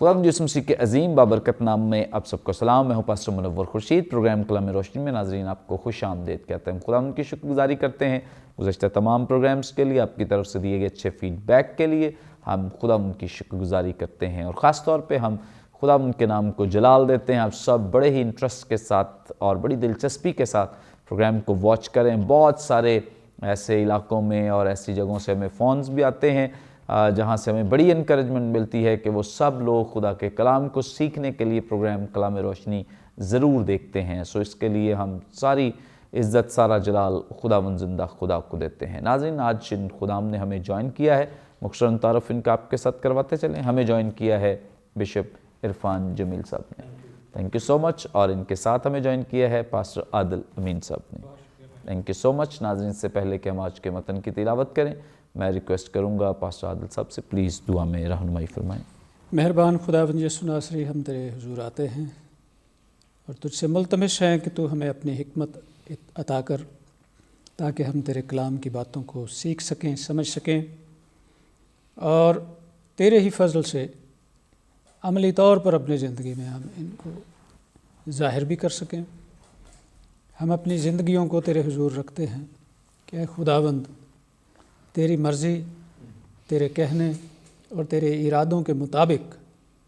خدا یسوع مسیح کے عظیم بابرکت نام میں آپ سب کو سلام. میں ہوں پاسٹر منور خورشید. پروگرام کلام روشنی میں ناظرین آپ کو خوش آمدید کہتے ہیں. خدا ان کی شکر گزاری کرتے ہیں گزشتہ تمام پروگرامز کے لیے، آپ کی طرف سے دیے گئے اچھے فیڈ بیک کے لیے. ہم خدا ان کی شکر گزاری کرتے ہیں اور خاص طور پہ ہم خدا ان کے نام کو جلال دیتے ہیں. آپ سب بڑے ہی انٹرسٹ کے ساتھ اور بڑی دلچسپی کے ساتھ پروگرام کو واچ کریں. بہت سارے ایسے علاقوں میں اور ایسی جگہوں سے ہمیں فونز بھی آتے ہیں جہاں سے ہمیں بڑی انکریجمنٹ ملتی ہے کہ وہ سب لوگ خدا کے کلام کو سیکھنے کے لیے پروگرام کلام روشنی ضرور دیکھتے ہیں. سو اس کے لیے ہم ساری عزت، سارا جلال خداوند زندہ خدا کو دیتے ہیں. ناظرین، آج جن خداوند نے ہمیں جوائن کیا ہے، مختصراً تعارف ان کا آپ کے ساتھ کرواتے چلیں. ہمیں جوائن کیا ہے بشپ عرفان جمیل صاحب نے. تھینک یو سو مچ. اور ان کے ساتھ ہمیں جوائن کیا ہے پاسٹر عادل امین صاحب نے. تھینک یو سو مچ. ناظرین، سے پہلے کہ ہم آج کے متن کی تلاوت کریں، میں ریکویسٹ کروں گا پاسٹر عادل صاحب سے پلیز دعا میں رہنمائی فرمائیں. مہربان خداوند یسوع ناصری، ہم تیرے حضور آتے ہیں اور تجھ سے ملتمس ہیں کہ تو ہمیں اپنی حکمت عطا کر تاکہ ہم تیرے کلام کی باتوں کو سیکھ سکیں، سمجھ سکیں اور تیرے ہی فضل سے عملی طور پر اپنی زندگی میں ہم ان کو ظاہر بھی کر سکیں. ہم اپنی زندگیوں کو تیرے حضور رکھتے ہیں کہ اے خداوند، تیری مرضی، تیرے کہنے اور تیرے ارادوں کے مطابق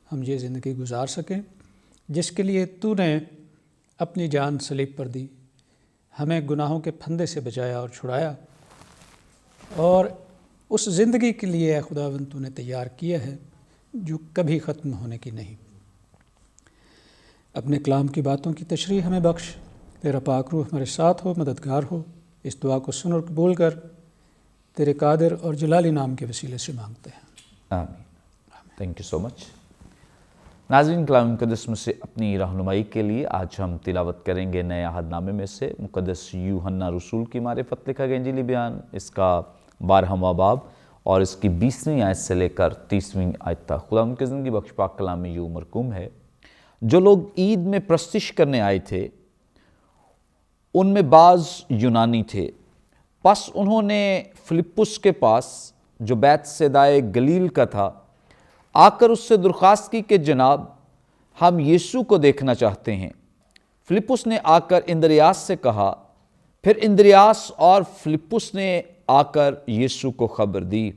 ہم یہ زندگی گزار سکیں جس کے لیے تو نے اپنی جان صلیب پر دی، ہمیں گناہوں کے پھندے سے بچایا اور چھڑایا، اور اس زندگی کے لیے اے خداوند تو نے تیار کیا ہے جو کبھی ختم ہونے کی نہیں. اپنے کلام کی باتوں کی تشریح ہمیں بخش. تیرا پاک روح ہمارے ساتھ ہو، مددگار ہو. اس دعا کو سن اور قبول کر، تیرے قادر اور جلالی نام کے وسیلے سے مانگتے ہیں، آمین. تھینک یو سو مچ. ناظرین، کلام مقدس میں سے اپنی رہنمائی کے لیے آج ہم تلاوت کریں گے نئے عہد نامے میں سے مقدس یوحنا رسول کی معرفت لکھا گیا انجیلی بیان، اس کا 12واں باب اور اس کی 20ویں آیت سے لے کر 30ویں آیت تک. خدا ان کی زندگی بخش پاک کلام میں یوں مرقوم ہے: جو لوگ عید میں پرستش کرنے آئے تھے ان میں بعض یونانی تھے. پس انہوں نے فلپس کے پاس جو بیت سیدائے گلیل کا تھا آ کر اس سے درخواست کی کہ جناب، ہم یسوع کو دیکھنا چاہتے ہیں. فلپس نے آ کر اندریاس سے کہا. پھر اندریاس اور فلپس نے آ کر یسوع کو خبر دی.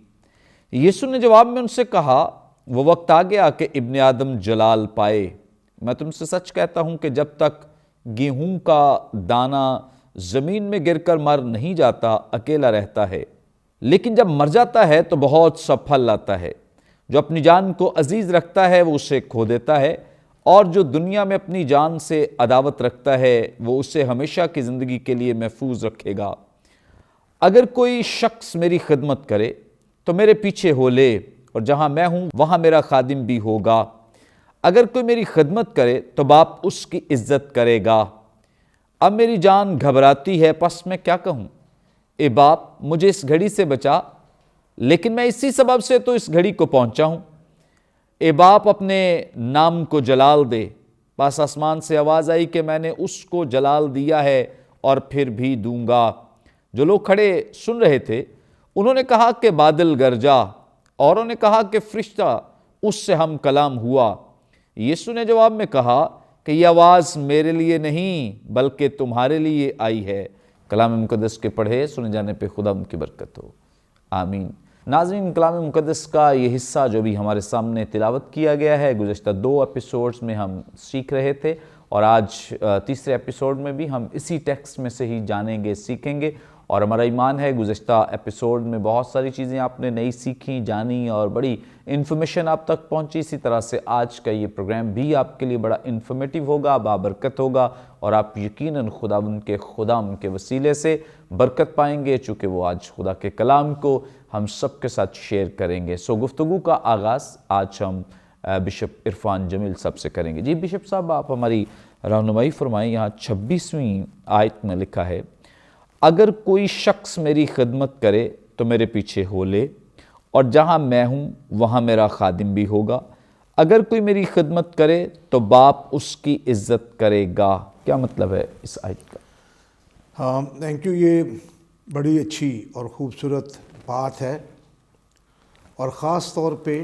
یسوع نے جواب میں ان سے کہا، وہ وقت آ گیا کہ ابن آدم جلال پائے. میں تم سے سچ کہتا ہوں کہ جب تک گیہوں کا دانہ زمین میں گر کر مر نہیں جاتا اکیلا رہتا ہے، لیکن جب مر جاتا ہے تو بہت سا پھل لاتا ہے. جو اپنی جان کو عزیز رکھتا ہے وہ اسے کھو دیتا ہے، اور جو دنیا میں اپنی جان سے عداوت رکھتا ہے وہ اسے ہمیشہ کی زندگی کے لیے محفوظ رکھے گا. اگر کوئی شخص میری خدمت کرے تو میرے پیچھے ہو لے، اور جہاں میں ہوں وہاں میرا خادم بھی ہوگا. اگر کوئی میری خدمت کرے تو باپ اس کی عزت کرے گا. اب میری جان گھبراتی ہے، پس میں کیا کہوں؟ اے باپ، مجھے اس گھڑی سے بچا، لیکن میں اسی سبب سے تو اس گھڑی کو پہنچا ہوں. اے باپ، اپنے نام کو جلال دے. پس آسمان سے آواز آئی کہ میں نے اس کو جلال دیا ہے اور پھر بھی دوں گا. جو لوگ کھڑے سن رہے تھے انہوں نے کہا کہ بادل گرجا، اوروں نے کہا کہ فرشتہ اس سے ہم کلام ہوا. یسوع نے جواب میں کہا کہ یہ آواز میرے لیے نہیں بلکہ تمہارے لیے آئی ہے. کلام مقدس کے پڑھے سنے جانے پہ خدا ان کی برکت ہو، آمین. ناظرین، کلام مقدس کا یہ حصہ جو بھی ہمارے سامنے تلاوت کیا گیا ہے، گزشتہ 2 ایپیسوڈز میں ہم سیکھ رہے تھے، اور آج تیسرے ایپیسوڈ میں بھی ہم اسی ٹیکسٹ میں سے ہی جانیں گے، سیکھیں گے. اور ہمارا ایمان ہے گزشتہ ایپیسوڈ میں بہت ساری چیزیں آپ نے نئی سیکھی، جانی اور بڑی انفارمیشن آپ تک پہنچی. اسی طرح سے آج کا یہ پروگرام بھی آپ کے لیے بڑا انفارمیٹیو ہوگا، بابرکت ہوگا، اور آپ یقیناً خداوند کے وسیلے سے برکت پائیں گے، چونکہ وہ آج خدا کے کلام کو ہم سب کے ساتھ شیئر کریں گے. سو گفتگو کا آغاز آج ہم بشپ عرفان جمیل صاحب سے کریں گے. جی بشپ صاحب، آپ ہماری رہنمائی فرمائیں. یہاں 26ویں آیت میں لکھا ہے، اگر کوئی شخص میری خدمت کرے تو میرے پیچھے ہو لے، اور جہاں میں ہوں وہاں میرا خادم بھی ہوگا. اگر کوئی میری خدمت کرے تو باپ اس کی عزت کرے گا. کیا مطلب ہے اس آیت کا؟ ہاں، تھینک یو. یہ بڑی اچھی اور خوبصورت بات ہے، اور خاص طور پہ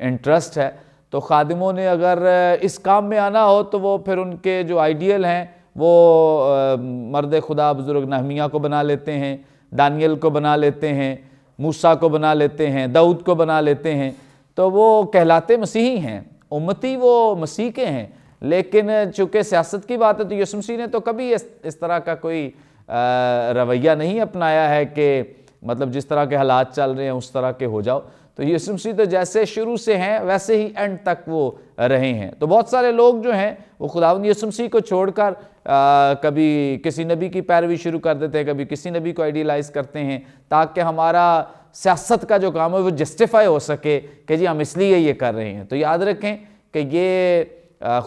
انٹرسٹ ہے. تو خادموں نے اگر اس کام میں آنا ہو تو وہ پھر ان کے جو آئیڈیل ہیں وہ مرد خدا بزرگ نہمیہ کو بنا لیتے ہیں, دانیل کو بنا لیتے ہیں, موسیٰ کو بنا لیتے ہیں, داؤد کو بنا لیتے ہیں. تو وہ کہلاتے مسیحی ہیں, امتی وہ مسیح کے ہیں. لیکن چونکہ سیاست کی بات ہے تو یسوع مسیح نے تو کبھی اس طرح کا کوئی رویہ نہیں اپنایا ہے کہ مطلب جس طرح کے حالات چل رہے ہیں اس طرح کے ہو جاؤ. تو یسوع مسیح تو جیسے شروع سے ہیں ویسے ہی اینڈ تک وہ رہے ہیں. تو بہت سارے لوگ جو ہیں وہ خداوند یسوع مسیح کو چھوڑ کر کبھی کسی نبی کی پیروی شروع کر دیتے ہیں, کبھی کسی نبی کو آئیڈیلائز کرتے ہیں تاکہ ہمارا سیاست کا جو کام ہے وہ جسٹیفائی ہو سکے کہ جی ہم اس لیے یہ کر رہے ہیں. تو یاد رکھیں کہ یہ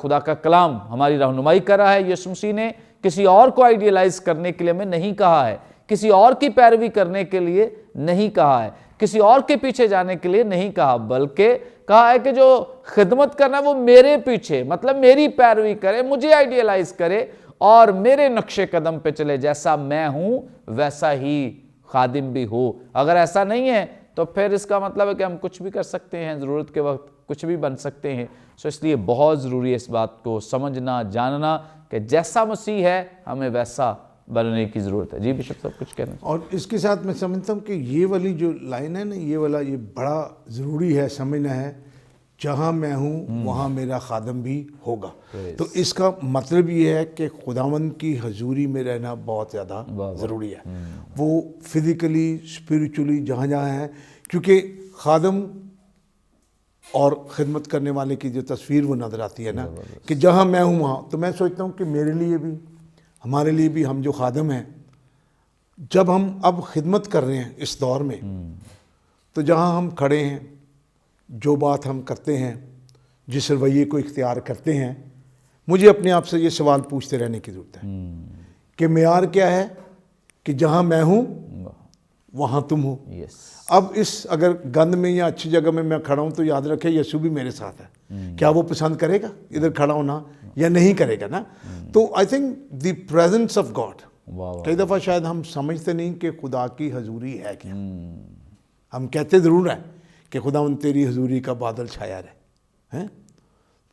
خدا کا کلام ہماری رہنمائی کر رہا ہے. یسوع مسیح نے کسی اور کو آئیڈیلائز کرنے کے لیے ہمیں نہیں کہا ہے, کسی اور کی پیروی کرنے کے لیے نہیں کہا ہے, کسی اور کے پیچھے جانے کے لیے نہیں کہا, بلکہ کہا ہے کہ جو خدمت کرنا وہ میرے پیچھے مطلب میری پیروی کرے, مجھے آئیڈیلائز کرے اور میرے نقش قدم پہ چلے. جیسا میں ہوں ویسا ہی خادم بھی ہو. اگر ایسا نہیں ہے تو پھر اس کا مطلب ہے کہ ہم کچھ بھی کر سکتے ہیں, ضرورت کے وقت کچھ بھی بن سکتے ہیں. سو اس لیے بہت ضروری ہے اس بات کو سمجھنا, جاننا کہ جیسا مسیح ہے ہمیں ویسا بننے کی ضرورت ہے. جی بشپ صاحب کچھ کہنا. اور اس کے ساتھ میں سمجھتا ہوں کہ یہ والی جو لائن ہے نا, یہ بڑا ضروری ہے سمجھنا ہے, جہاں میں ہوں وہاں میرا خادم بھی ہوگا. تو اس کا مطلب یہ ہے کہ خداوند کی حضوری میں رہنا بہت زیادہ ضروری ہے. وہ فزیکلی اسپریچولی جہاں جہاں ہے, کیونکہ خادم اور خدمت کرنے والے کی جو تصویر وہ نظر آتی ہے نا کہ جہاں میں ہوں وہاں. تو میں سوچتا ہوں کہ میرے لیے بھی, ہمارے لیے بھی, ہم جو خادم ہیں جب ہم اب خدمت کر رہے ہیں اس دور میں, تو جہاں ہم کھڑے ہیں, جو بات ہم کرتے ہیں, جس رویے کو اختیار کرتے ہیں, مجھے اپنے آپ سے یہ سوال پوچھتے رہنے کی ضرورت ہے کہ معیار کیا ہے کہ جہاں میں ہوں وہاں تم ہو. اب اس اگر گند میں یا اچھی جگہ میں کھڑا ہوں تو یاد رکھے یسوع بھی میرے ساتھ ہے. کیا وہ پسند کرے گا ادھر کھڑا ہونا یا نہیں کرے گا نا؟ تو I think the presence of God, کئی دفعہ شاید ہم سمجھتے نہیں کہ خدا کی حضوری ہے کیا. ہم کہتے ضرور ہیں کہ خداوند تیری حضوری کا بادل چھایا رہے,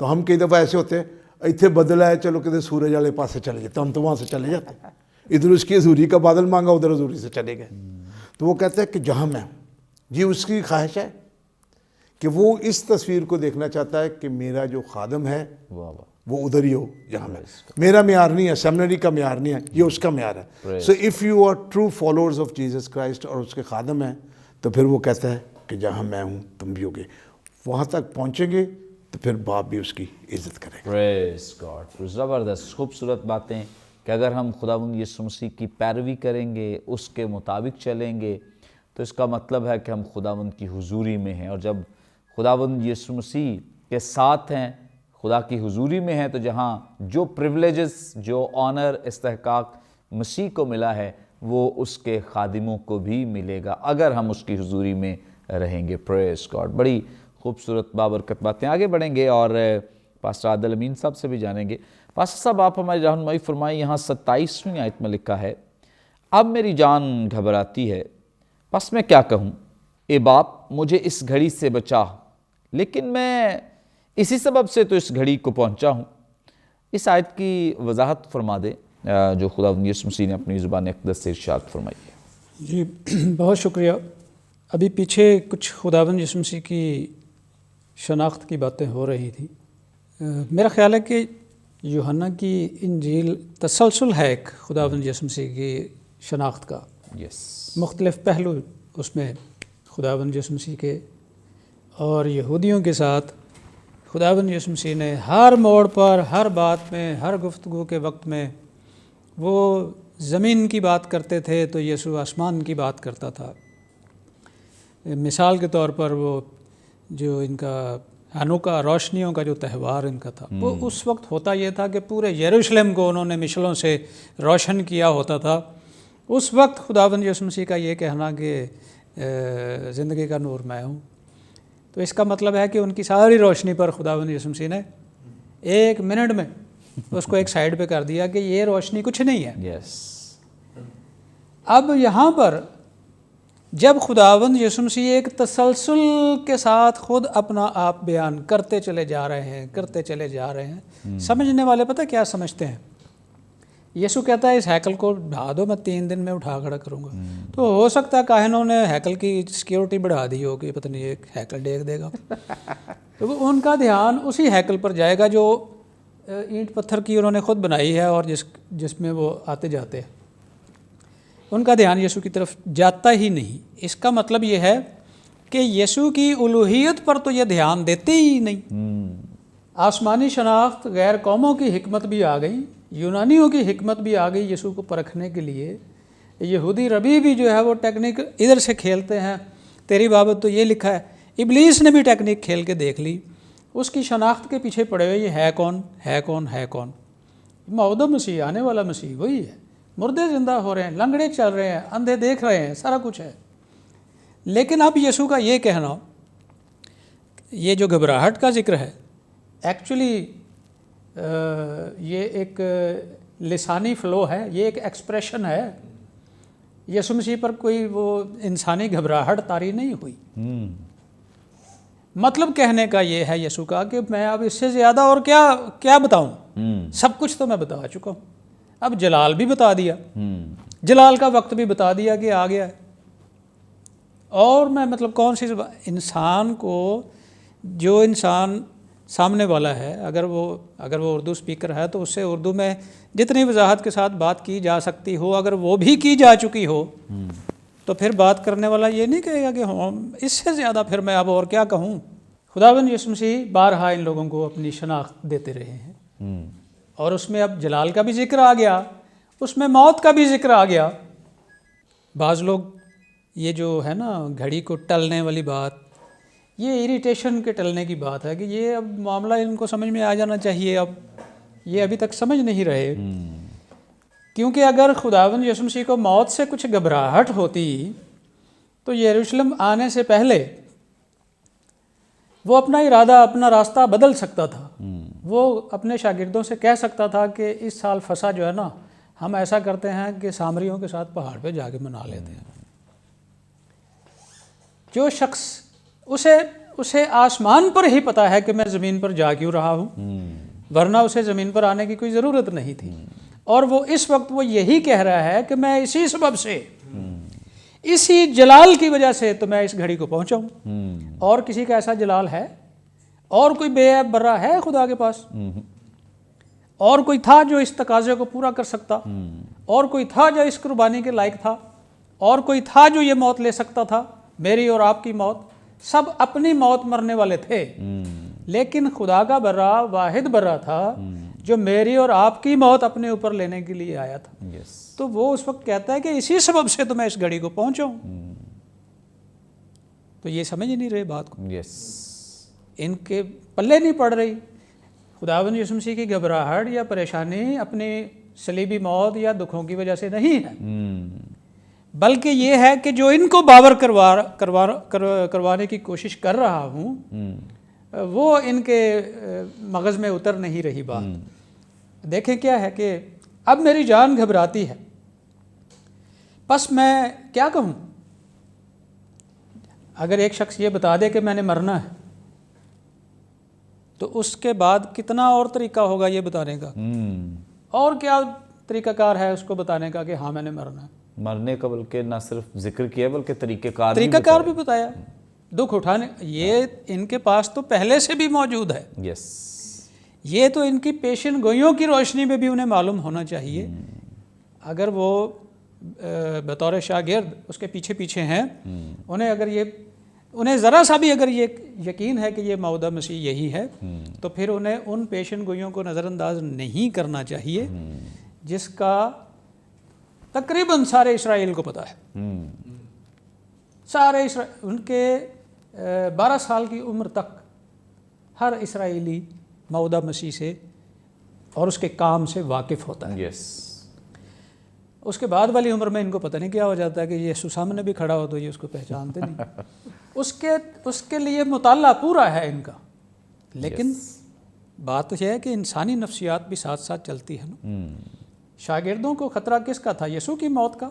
تو ہم کئی دفعہ ایسے ہوتے ہیں اتنے بدل آئے چلو کدھر سورج والے پاس سے چلے جاتے, ہم تو وہاں سے چلے جاتے ہیں, ادھر اس کی حضوری کا بادل مانگا ادھر حضوری سے چلے گئے. تو وہ کہتے ہیں کہ جہاں میں ہوں, یہ اس کی خواہش ہے کہ وہ اس تصویر کو دیکھنا چاہتا ہے کہ میرا جو خادم ہے وہ ادھر ہی ہو جہاں میں. میرا معیار نہیں ہے, سیمنری کا معیار نہیں ہے, یہ اس کا معیار ہے. So if you are true followers of Jesus Christ اور اس کے خادم ہیں, تو پھر وہ کہتا ہے کہ جہاں میں ہوں تم بھی ہوگے. وہاں تک پہنچیں گے تو پھر باپ بھی اس کی عزت کرے گا. پریز گاڈ. زبردست خوبصورت باتیں کہ اگر ہم خداوند یسوع مسیح کی پیروی کریں گے, اس کے مطابق چلیں گے, تو اس کا مطلب ہے کہ ہم خداوند کی حضوری میں ہیں. اور جب خداوند یسوع مسیح کے ساتھ ہیں, خدا کی حضوری میں ہیں, تو جہاں جو پریولیجز, جو آنر, استحقاق مسیح کو ملا ہے وہ اس کے خادموں کو بھی ملے گا اگر ہم اس کی حضوری میں رہیں گے. پریز گاڈ. بڑی خوبصورت بابرکت باتیں. آگے بڑھیں گے اور پاسٹر عادل امین صاحب سے بھی جانیں گے. پاسٹر صاحب آپ ہماری رہنمائی فرمائیں. یہاں 27ویں آیت میں لکھا ہے, اب میری جان گھبراتی ہے, پس میں کیا کہوں, اے باپ مجھے اس گھڑی سے بچا, لیکن میں اسی سبب سے تو اس گھڑی کو پہنچا ہوں. اس آیت کی وضاحت فرما دیں جو خداوند یسوع مسیح نے اپنی زبان اقدس سے ارشاد فرمائی ہے. جی بہت شکریہ. ابھی پیچھے کچھ خداوند یسوع مسیح کی شناخت کی باتیں ہو رہی تھیں. میرا خیال ہے کہ یوحنا کی انجیل تسلسل ہے ایک خداوند یسوع مسیح کی شناخت کا. مختلف پہلو اس میں خداوند یسوع مسیح کے, اور یہودیوں کے ساتھ خداوند یسوع مسیح نے ہر موڑ پر, ہر بات میں, ہر گفتگو کے وقت میں وہ زمین کی بات کرتے تھے تو یسوع آسمان کی بات کرتا تھا. مثال کے طور پر وہ جو ان کا ہانوکا, روشنیوں کا جو تہوار ان کا تھا, وہ اس وقت ہوتا یہ تھا کہ پورے یروشلم کو انہوں نے مشلوں سے روشن کیا ہوتا تھا. اس وقت خداوند یسوع مسیح کا یہ کہنا کہ زندگی کا نور میں ہوں, تو اس کا مطلب ہے کہ ان کی ساری روشنی پر خداوند یسوع مسیح نے ایک منٹ میں اس کو ایک سائیڈ پہ کر دیا کہ یہ روشنی کچھ نہیں ہے. اب یہاں پر جب خداوند یسوع مسیح ایک تسلسل کے ساتھ خود اپنا آپ بیان کرتے چلے جا رہے ہیں سمجھنے والے پتہ کیا سمجھتے ہیں؟ یسوع کہتا ہے اس ہیکل کو ڈھا دو، میں 3 دن میں اٹھا کھڑا کروں گا۔ تو ہو سکتا ہے کاہنوں نے ہیکل کی سیکیورٹی بڑھا دی ہو کہ پتہ نہیں ایک ہیکل ڈیگ دے گا، تو ان کا دھیان اسی ہیکل پر جائے گا جو اینٹ پتھر کی انہوں نے خود بنائی ہے اور جس میں وہ آتے جاتے ہیں، ان کا دھیان یسوع کی طرف جاتا ہی نہیں۔ اس کا مطلب یہ ہے کہ یسوع کی الوہیت پر تو یہ دھیان دیتے ہی نہیں۔ آسمانی شناخت، غیر قوموں کی حکمت بھی آ گئی، یونانیوں کی حکمت بھی آ گئی یسوع کو پرکھنے کے لیے۔ یہودی ربی بھی جو ہے وہ ٹیکنیک ادھر سے کھیلتے ہیں، تیری بابت تو یہ لکھا ہے۔ ابلیس نے بھی ٹیکنیک کھیل کے دیکھ لی، اس کی شناخت کے پیچھے پڑے ہوئے، یہ ہے کون ہے کون ہے کون؟ موعود مسیح، آنے والا مسیح وہی ہے۔ مردے زندہ ہو رہے ہیں، لنگڑے چل رہے ہیں، اندھے دیکھ رہے ہیں، سارا کچھ ہے۔ لیکن اب یسوع کا یہ کہنا، یہ جو گھبراہٹ کا ذکر ہے، ایکچولی یہ ایک لسانی فلو ہے، یہ ایک ایکسپریشن ہے۔ یسوع مسیح پر کوئی وہ انسانی گھبراہٹ طاری نہیں ہوئی۔ مطلب کہنے کا یہ ہے یسوع کا کہ میں اب اس سے زیادہ اور کیا بتاؤں، سب کچھ تو میں بتا چکا ہوں، اب جلال بھی بتا دیا، جلال کا وقت بھی بتا دیا کہ آ گیا ہے، اور میں مطلب کون سی انسان کو، جو انسان سامنے والا ہے، اگر وہ اردو سپیکر ہے تو اس سے اردو میں جتنی وضاحت کے ساتھ بات کی جا سکتی ہو، اگر وہ بھی کی جا چکی ہو تو پھر بات کرنے والا یہ نہیں کہے گا کہ اس سے زیادہ پھر میں اب اور کیا کہوں۔ خداوند یسوع مسیح بارہا ان لوگوں کو اپنی شناخت دیتے رہے ہیں، اور اس میں اب جلال کا بھی ذکر آ گیا، اس میں موت کا بھی ذکر آ گیا۔ بعض لوگ یہ جو ہے نا گھڑی کو ٹلنے والی بات، یہ اریٹیشن کے ٹلنے کی بات ہے کہ یہ اب معاملہ ان کو سمجھ میں آ جانا چاہیے، اب یہ ابھی تک سمجھ نہیں رہے، کیونکہ اگر خداوند یسوع مسیح کو موت سے کچھ گھبراہٹ ہوتی تو یروشلم آنے سے پہلے وہ اپنا ارادہ، اپنا راستہ بدل سکتا تھا۔ وہ اپنے شاگردوں سے کہہ سکتا تھا کہ اس سال فسح جو ہے نا ہم ایسا کرتے ہیں کہ سامریوں کے ساتھ پہاڑ پہ جا کے منا لیتے ہیں۔ جو شخص اسے آسمان پر ہی پتا ہے کہ میں زمین پر جا کیوں رہا ہوں، ورنہ اسے زمین پر آنے کی کوئی ضرورت نہیں تھی، اور وہ اس وقت وہ یہی کہہ رہا ہے کہ میں اسی سبب سے، اسی جلال کی وجہ سے تو میں اس گھڑی کو پہنچا ہوں۔ اور کسی کا ایسا جلال ہے؟ اور کوئی بے عیب برا ہے خدا کے پاس؟ اور کوئی تھا جو اس تقاضے کو پورا کر سکتا؟ اور کوئی تھا جو اس قربانی کے لائق تھا؟ اور کوئی تھا جو یہ موت لے سکتا تھا، میری اور آپ کی موت؟ سب اپنی موت مرنے والے تھے، لیکن خدا کا برا واحد برا تھا جو میری اور آپ کی موت اپنے اوپر لینے کے لیے آیا تھا۔ تو وہ اس وقت کہتا ہے کہ اسی سبب سے تو میں اس گھڑی کو پہنچا ہوں۔ تو یہ سمجھ نہیں رہے بات کو، ان کے پلے نہیں پڑ رہی۔ خداوند یسوع مسیح کی گھبراہٹ یا پریشانی اپنی صلیبی موت یا دکھوں کی وجہ سے نہیں ہے، بلکہ یہ ہے کہ جو ان کو باور کروانے کی کوشش کر رہا ہوں وہ ان کے مغز میں اتر نہیں رہی بات۔ دیکھیں کیا ہے کہ اب میری جان گھبراتی ہے، پس میں کیا کہوں؟ اگر ایک شخص یہ بتا دے کہ میں نے مرنا ہے تو اس کے بعد کتنا اور طریقہ ہوگا یہ بتانے کا، اور کیا طریقہ کار ہے اس کو بتانے کا کہ ہاں میں نے مرنا ہے۔ مرنے کا بلکہ نہ صرف ذکر کیا بلکہ طریقہ کار بھی بتایا، دکھ اٹھانے، یہ ان کے پاس تو پہلے سے بھی موجود ہے۔ یہ تو ان کی پیشن گوئیوں کی روشنی میں بھی انہیں معلوم ہونا چاہیے۔ اگر وہ بطور شاگرد اس کے پیچھے پیچھے ہیں، انہیں ذرا سا بھی اگر یہ یقین ہے کہ یہ موعود مسیح یہی ہے تو پھر انہیں ان پیشن گوئیوں کو نظر انداز نہیں کرنا چاہیے جس کا تقریباً سارے اسرائیل کو پتہ ہے۔ سارے ان کے 12 سال کی عمر تک ہر اسرائیلی موعود مسیح سے اور اس کے کام سے واقف ہوتا ہے۔ اس کے بعد والی عمر میں ان کو پتہ نہیں کیا ہو جاتا ہے کہ یسوع سامنے بھی کھڑا ہو تو یہ اس کو پہچانتے نہیں۔ اس کے لیے مطالعہ پورا ہے ان کا، لیکن بات یہ ہے کہ انسانی نفسیات بھی ساتھ ساتھ چلتی ہے نا۔ شاگردوں کو خطرہ کس کا تھا؟ یسوع کی موت کا،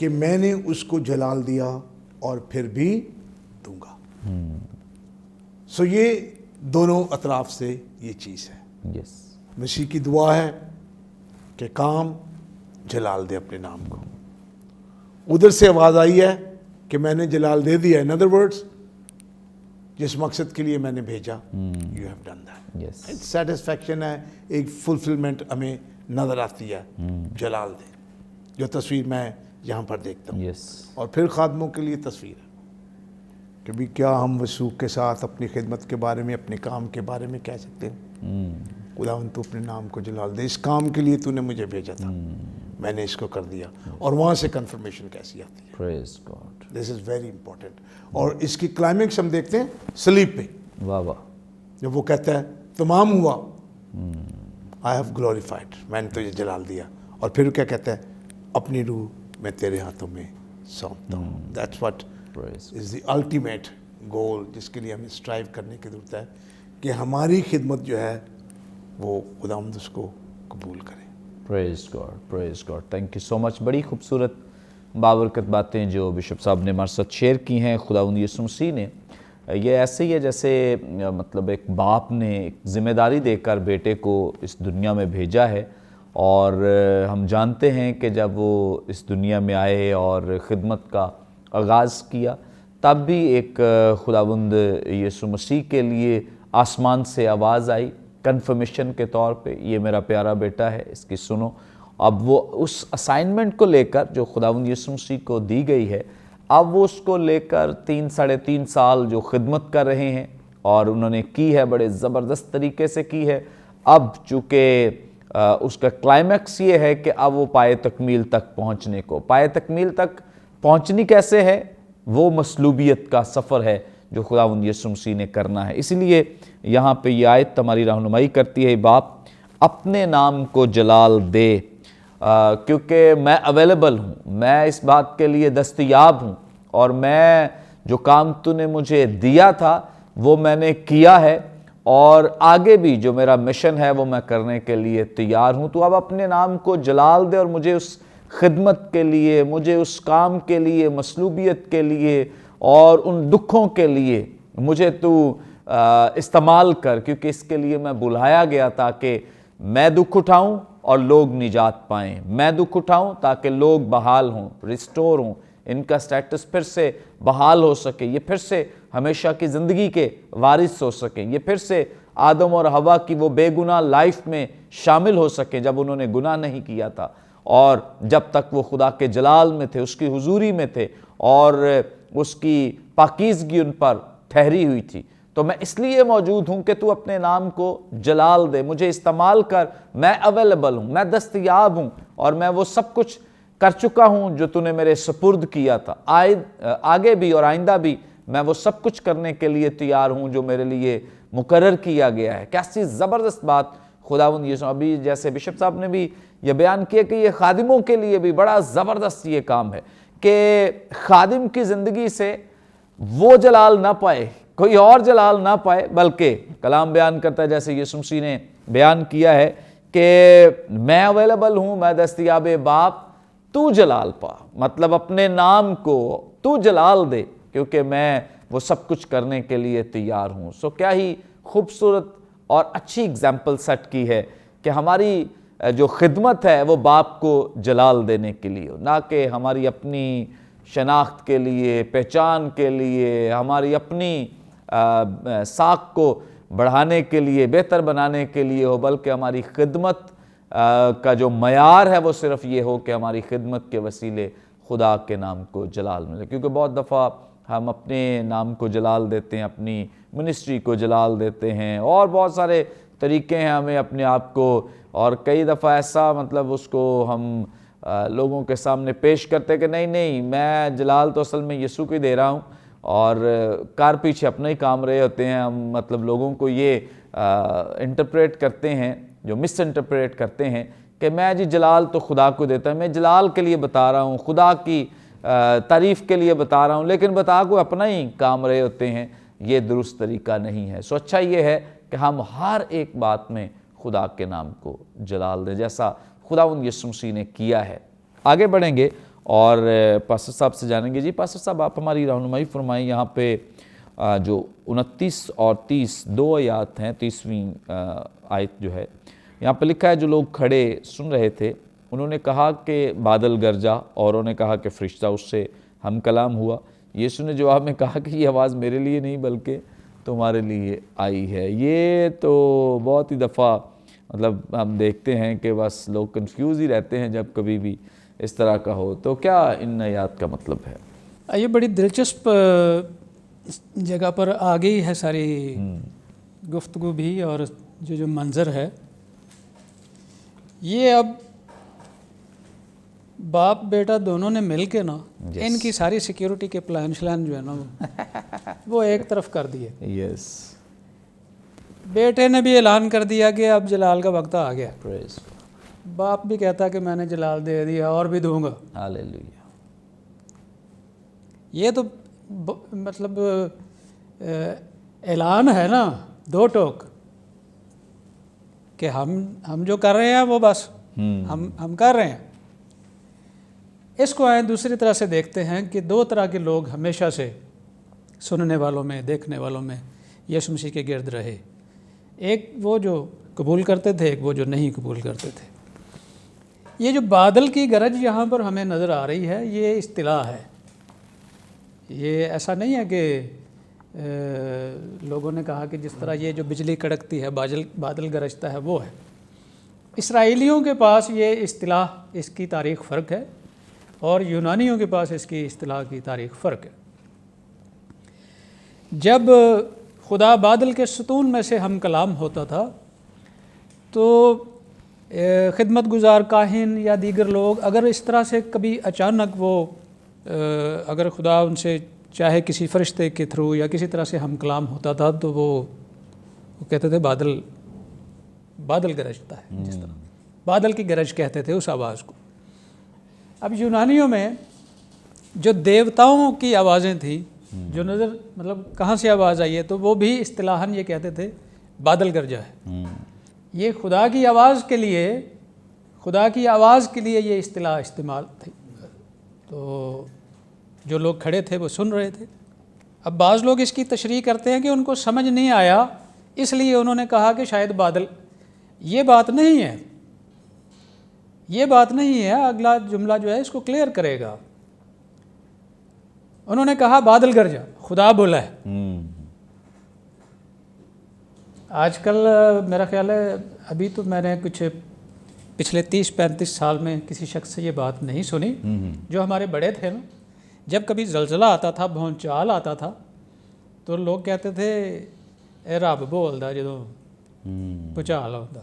کہ میں نے اس کو جلال دیا اور پھر بھی دوں گا۔ سو یہ دونوں اطراف سے یہ چیز ہے۔ یس، مسیح کی دعا ہے کہ کام جلال دے اپنے نام کو۔ ادھر سے آواز آئی ہے کہ میں نے جلال دے دیا۔ ان ادر ورڈز، جس مقصد کے لیے میں نے بھیجا، you have done that. Yes, satisfaction ہے، ایک فلفلمنٹ ہمیں نظر آتی ہے، جلال دے، جو تصویر میں یہاں پر دیکھتا ہوں۔ یس، اور پھر خادموں کے لیے تصویر ہے کہ بھی کیا ہم وثوق کے ساتھ اپنی خدمت کے بارے میں، اپنے کام کے بارے میں کہہ سکتے ہیں خداوند تو اپنے نام کو جلال دے، اس کام کے لیے تو نے مجھے بھیجا تھا، میں نے اس کو کر دیا۔ اور وہاں سے کنفرمیشن کیسی آتی ہے؟ Praise God, this is very important. اور اس کی کلائمیکس ہم دیکھتے ہیں صلیب پہ، واہ واہ، جب وہ کہتا ہے تمام ہوا، آئی ہیو گلوریفائڈ، میں نے تجھے جلال دیا۔ اور پھر کیا کہتا ہے؟ اپنی روح میں تیرے ہاتھوں میں سونپتا ہوں۔ That's what praise, is the ultimate goal, جس کے لیے ہمیں اسٹرائیو کرنے کی ضرورت ہے کہ ہماری خدمت جو ہے وہ خداوند اس کو قبول کرے۔ Praise God, praise God, thank you so much. بڑی خوبصورت بابرکت باتیں جو بشپ صاحب نے ہمارے ساتھ شیئر کی ہیں خداوند یسوع مسیح نے۔ یہ ایسے ہی ہے جیسے مطلب ایک باپ نے ایک ذمہ داری دے کر بیٹے کو اس دنیا میں بھیجا ہے، اور ہم جانتے ہیں کہ جب وہ اس دنیا میں آئے اور خدمت کا آغاز کیا، تب بھی ایک خداوند یسوع مسیح کے لیے آسمان سے آواز آئی کنفرمیشن کے طور پہ، یہ میرا پیارا بیٹا ہے، اس کی سنو۔ اب وہ اس اسائنمنٹ کو لے کر جو خداوند یسوع مسیح کو دی گئی ہے، اب وہ اس کو لے کر 3 سال جو خدمت کر رہے ہیں، اور انہوں نے کی ہے، بڑے زبردست طریقے سے کی ہے۔ اب چونکہ اس کا کلائمیکس یہ ہے کہ اب وہ پائے تکمیل تک پہنچنے کو، پائے تکمیل تک پہنچنی کیسے ہے؟ وہ مصلوبیت کا سفر ہے جو خداوند یسوع مسیح نے کرنا ہے۔ اس لیے یہاں پہ یہ آیت ہماری رہنمائی کرتی ہے، باپ اپنے نام کو جلال دے، کیونکہ میں اویلیبل ہوں، میں اس بات کے لیے دستیاب ہوں، اور میں جو کام تو نے مجھے دیا تھا وہ میں نے کیا ہے، اور آگے بھی جو میرا مشن ہے وہ میں کرنے کے لیے تیار ہوں۔ تو اب اپنے نام کو جلال دے، اور مجھے اس خدمت کے لیے، مجھے اس کام کے لیے، مصلوبیت کے لیے اور ان دکھوں کے لیے مجھے تو استعمال کر، کیونکہ اس کے لیے میں بلایا گیا تاکہ میں دکھ اٹھاؤں اور لوگ نجات پائیں، میں دکھ اٹھاؤں تاکہ لوگ بحال ہوں، ریسٹور ہوں، ان کا سٹیٹس پھر سے بحال ہو سکے، یہ پھر سے ہمیشہ کی زندگی کے وارث ہو سکیں، یہ پھر سے آدم اور حوا کی وہ بے گناہ لائف میں شامل ہو سکیں جب انہوں نے گناہ نہیں کیا تھا، اور جب تک وہ خدا کے جلال میں تھے، اس کی حضوری میں تھے، اور اس کی پاکیزگی ان پر ٹھہری ہوئی تھی۔ تو میں اس لیے موجود ہوں کہ تو اپنے نام کو جلال دے، مجھے استعمال کر، میں اویلیبل ہوں، میں دستیاب ہوں، اور میں وہ سب کچھ کر چکا ہوں جو تو نے میرے سپرد کیا تھا، آگے بھی اور آئندہ بھی میں وہ سب کچھ کرنے کے لیے تیار ہوں جو میرے لیے مقرر کیا گیا ہے۔ کیسی زبردست بات خداوند یسوع، ابھی جیسے بشپ صاحب نے بھی یہ بیان کیا کہ یہ خادموں کے لیے بھی بڑا زبردست یہ کام ہے کہ خادم کی زندگی سے وہ جلال نہ پائے، کوئی اور جلال نہ پائے، بلکہ کلام بیان کرتا ہے جیسے یسوع مسیح نے بیان کیا ہے کہ میں اویلیبل ہوں، میں دستیاب، باپ تو جلال پا، مطلب اپنے نام کو تو جلال دے، کیونکہ میں وہ سب کچھ کرنے کے لیے تیار ہوں۔ سو کیا ہی خوبصورت اور اچھی اگزامپل سیٹ کی ہے کہ ہماری جو خدمت ہے وہ باپ کو جلال دینے کے لیے، نہ کہ ہماری اپنی شناخت کے لیے، پہچان کے لیے، ہماری اپنی ساکھ کو بڑھانے کے لیے، بہتر بنانے کے لیے ہو، بلکہ ہماری خدمت کا جو معیار ہے وہ صرف یہ ہو کہ ہماری خدمت کے وسیلے خدا کے نام کو جلال ملے۔ کیونکہ بہت دفعہ ہم اپنے نام کو جلال دیتے ہیں، اپنی منسٹری کو جلال دیتے ہیں، اور بہت سارے طریقے ہیں ہمیں اپنے آپ کو، اور کئی دفعہ ایسا مطلب اس کو ہم لوگوں کے سامنے پیش کرتے کہ نہیں میں جلال تو اصل میں یسوع کو ہی دے رہا ہوں، اور کار پیچھے اپنا ہی کام رہے ہوتے ہیں ہم، مطلب لوگوں کو یہ انٹرپریٹ کرتے ہیں، جو مس انٹرپریٹ کرتے ہیں کہ میں جی جلال تو خدا کو دیتا ہے، میں جلال کے لیے بتا رہا ہوں، خدا کی تعریف کے لیے بتا رہا ہوں، لیکن بتا کو اپنا ہی کام رہے ہوتے ہیں۔ یہ درست طریقہ نہیں ہے۔ سو اچھا یہ ہے کہ ہم ہر ایک بات میں خدا کے نام کو جلال دیں، جیسا خداوند یسوع مسیح نے کیا ہے۔ آگے بڑھیں گے اور پاسٹر صاحب سے جانیں گے. جی پاسٹر صاحب آپ ہماری رہنمائی فرمائیں. یہاں پہ جو 29 اور 30 دو آیات ہیں, 30ویں آیت جو ہے یہاں پہ لکھا ہے جو لوگ کھڑے سن رہے تھے انہوں نے کہا کہ بادل گرجا, اوروں نے کہا کہ فرشتہ اس سے ہم کلام ہوا. یسوع نے جواب میں کہا کہ یہ آواز میرے لیے نہیں بلکہ تمہارے لیے آئی ہے. یہ تو بہت ہی دفعہ مطلب ہم دیکھتے ہیں کہ بس لوگ کنفیوز ہی رہتے ہیں جب کبھی بھی اس طرح کا ہو. تو کیا ان آیات کا مطلب ہے؟ یہ بڑی دلچسپ جگہ پر آ گئی ہے ساری گفتگو بھی, اور جو منظر ہے یہ اب باپ بیٹا دونوں نے مل کے نا ان کی ساری سیکیورٹی کے پلان شلان جو ہے نا وہ ایک طرف کر دیے. یس. بیٹے نے بھی اعلان کر دیا کہ اب جلال کا وقت آ گیا. پریز. باپ بھی کہتا کہ میں نے جلال دے دیا اور بھی دوں گا. ہاللیلویا. یہ تو مطلب اعلان ہے نا دو ٹوک کہ ہم جو کر رہے ہیں وہ بس ہم کر رہے ہیں. اس کو آئیں دوسری طرح سے دیکھتے ہیں کہ دو طرح کے لوگ ہمیشہ سے سننے والوں میں دیکھنے والوں میں یسوع مسیح کے گرد رہے. ایک وہ جو قبول کرتے تھے, ایک وہ جو نہیں قبول کرتے تھے. یہ جو بادل کی گرج یہاں پر ہمیں نظر آ رہی ہے یہ اصطلاح ہے. یہ ایسا نہیں ہے کہ لوگوں نے کہا کہ جس طرح یہ جو بجلی کڑکتی ہے بادل گرجتا ہے وہ ہے. اسرائیلیوں کے پاس یہ اصطلاح اس کی تاریخ فرق ہے اور یونانیوں کے پاس اس کی اصطلاح کی تاریخ فرق ہے. جب خدا بادل کے ستون میں سے ہم کلام ہوتا تھا تو خدمت گزار کاہن یا دیگر لوگ اگر اس طرح سے کبھی اچانک وہ اگر خدا ان سے چاہے کسی فرشتے کے تھرو یا کسی طرح سے ہم کلام ہوتا تھا تو وہ کہتے تھے بادل گرجتا ہے. جس طرح بادل کی گرج کہتے تھے اس آواز کو. اب یونانیوں میں جو دیوتاؤں کی آوازیں تھیں جو نظر مطلب کہاں سے آواز آئی ہے تو وہ بھی اصطلاحاً یہ کہتے تھے بادل گرجا ہے. یہ خدا کی آواز کے لیے یہ اصطلاح استعمال تھی. تو جو لوگ کھڑے تھے وہ سن رہے تھے. اب بعض لوگ اس کی تشریح کرتے ہیں کہ ان کو سمجھ نہیں آیا اس لیے انہوں نے کہا کہ شاید بادل. یہ بات نہیں ہے, یہ بات نہیں ہے. اگلا جملہ جو ہے اس کو کلیئر کرے گا. انہوں نے کہا بادل گرجا, خدا بولا ہے. آج کل میرا خیال ہے ابھی تو میں نے کچھ پچھلے 30-35 سال میں کسی شخص سے یہ بات نہیں سنی. جو ہمارے بڑے تھے نا, جب کبھی زلزلہ آتا تھا, بھونچال آتا تھا تو لوگ کہتے تھے اے رب بولدا جدوں بھونچال آتا.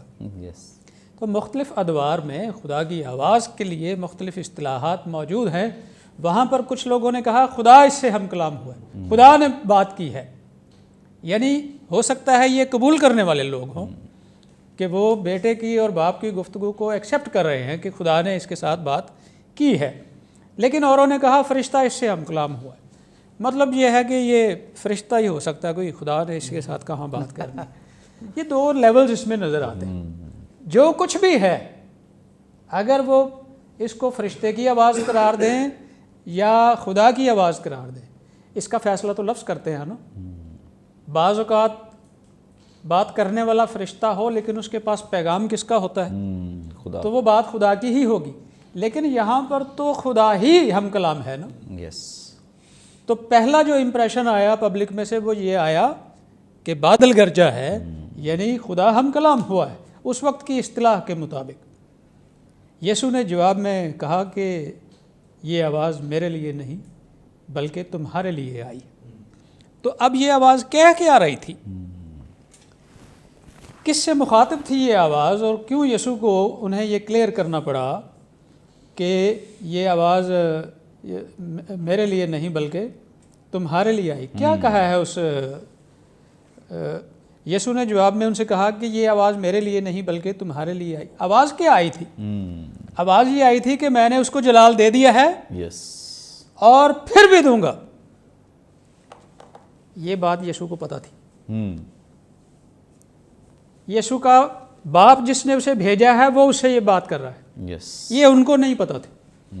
تو مختلف ادوار میں خدا کی آواز کے لیے مختلف اصطلاحات موجود ہیں. وہاں پر کچھ لوگوں نے کہا خدا اس سے ہم کلام ہوا ہے, خدا نے بات کی ہے. یعنی ہو سکتا ہے یہ قبول کرنے والے لوگ ہوں کہ وہ بیٹے کی اور باپ کی گفتگو کو ایکسیپٹ کر رہے ہیں کہ خدا نے اس کے ساتھ بات کی ہے. لیکن اوروں نے کہا فرشتہ اس سے ہم کلام ہوا ہے. مطلب یہ ہے کہ یہ فرشتہ ہی ہو سکتا ہے, کوئی خدا نے اس کے ساتھ کہاں بات کرنی. یہ دو لیولز اس میں نظر آتے ہیں. جو کچھ بھی ہے اگر وہ اس کو فرشتے کی آواز قرار دیں یا خدا کی آواز قرار دیں, اس کا فیصلہ تو لفظ کرتے ہیں نا. بعض اوقات بات کرنے والا فرشتہ ہو لیکن اس کے پاس پیغام کس کا ہوتا ہے, خدا. تو وہ بات خدا کی ہی ہوگی. لیکن یہاں پر تو خدا ہی ہم کلام ہے نا. تو پہلا جو امپریشن آیا پبلک میں سے وہ یہ آیا کہ بادل گرجا ہے, یعنی خدا ہم کلام ہوا ہے اس وقت کی اصطلاح کے مطابق. یسوع نے جواب میں کہا کہ یہ آواز میرے لیے نہیں بلکہ تمہارے لیے آئی. تو اب یہ آواز کہہ کے آ رہی تھی, کس سے مخاطب تھی یہ آواز, اور کیوں یسوع کو انہیں یہ کلیئر کرنا پڑا کہ یہ آواز میرے لیے نہیں بلکہ تمہارے لیے آئی. کیا کہا ہے اس یسوع نے جواب میں ان سے کہا کہ یہ آواز میرے لیے نہیں بلکہ تمہارے لیے آئی. آواز کیا آئی تھی؟ آواز یہ آئی تھی کہ میں نے اس کو جلال دے دیا ہے اور پھر بھی دوں گا. یہ بات یسوع کو پتہ تھی. یسوع کا باپ جس نے اسے بھیجا ہے وہ اس سے یہ بات کر رہا ہے. یہ ان کو نہیں پتہ تھی.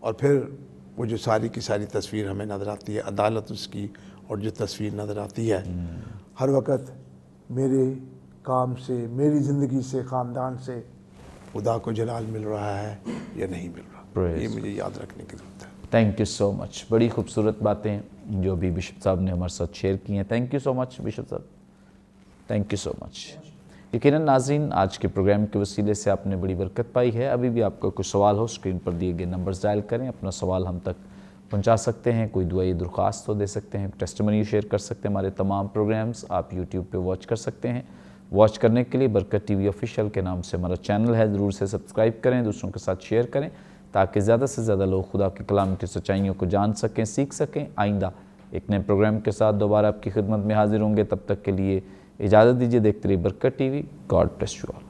اور پھر وہ جو ساری کی ساری تصویر ہمیں نظر آتی ہے، عدالت اس کی، اور جو تصویر نظر آتی ہے ہر وقت میرے کام سے، میری زندگی سے، خاندان سے خدا کو جلال مل رہا ہے یا نہیں مل رہا، یہ مجھے یاد رکھنے کی ضرورت ہے۔ تھینک یو سو مچ، بڑی خوبصورت باتیں جو بھی بشپ صاحب نے ہمارے ساتھ شیئر کی ہیں۔ Thank you so much bishop صاحب، تھینک یو سو مچ۔ یقیناً ناظرین، آج کے پروگرام کے وسیلے سے آپ نے بڑی برکت پائی ہے۔ ابھی بھی آپ کا کوئی سوال ہو، اسکرین پر دیے گئے نمبرز ڈائل کریں، اپنا سوال ہم تک پہنچا سکتے ہیں، کوئی دعائی درخواست ہو دے سکتے ہیں، ٹیسٹیمنی شیئر کر سکتے ہیں۔ ہمارے تمام پروگرامز آپ یوٹیوب پہ واچ کر سکتے ہیں۔ واچ کرنے کے لیے برکت ٹی وی آفیشیل کے نام سے ہمارا چینل ہے، ضرور سے سبسکرائب کریں، دوسروں کے ساتھ شیئر کریں تاکہ زیادہ سے زیادہ لوگ خدا کے کلام کی سچائیوں کو جان سکیں، سیکھ سکیں۔ آئندہ ایک نئے پروگرام کے ساتھ دوبارہ آپ کی خدمت میں حاضر ہوں گے، تب تک کے لیے اجازت دیجیے۔ دیکھتے رہیے برکت T V. God bless you all.